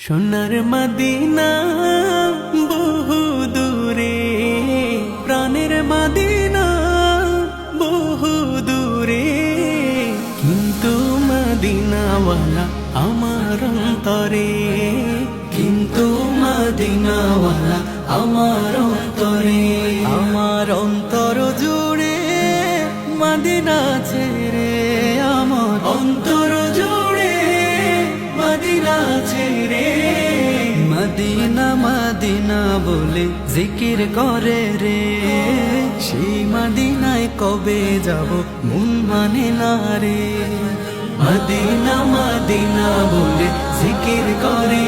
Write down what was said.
সোনার মদিনা বহু দূরে, প্রাণের মদিনা বহু দূরে, কিন্তু মদিনাওয়ালা আমার অন্তরে, কিন্তু মদিনাওয়ালা আমার অন্তরে। আমার অন্তর জুড়ে মদিনা ছেড়ে, আমার অন্তর জুড়ে মদিনা ছেড়ে। মদিনা মদিনা বলে জিকির করে রে, সেই মদিনায় কবে যাব মন মানে না রে। মদিনা মদিনা বলে জিকির করে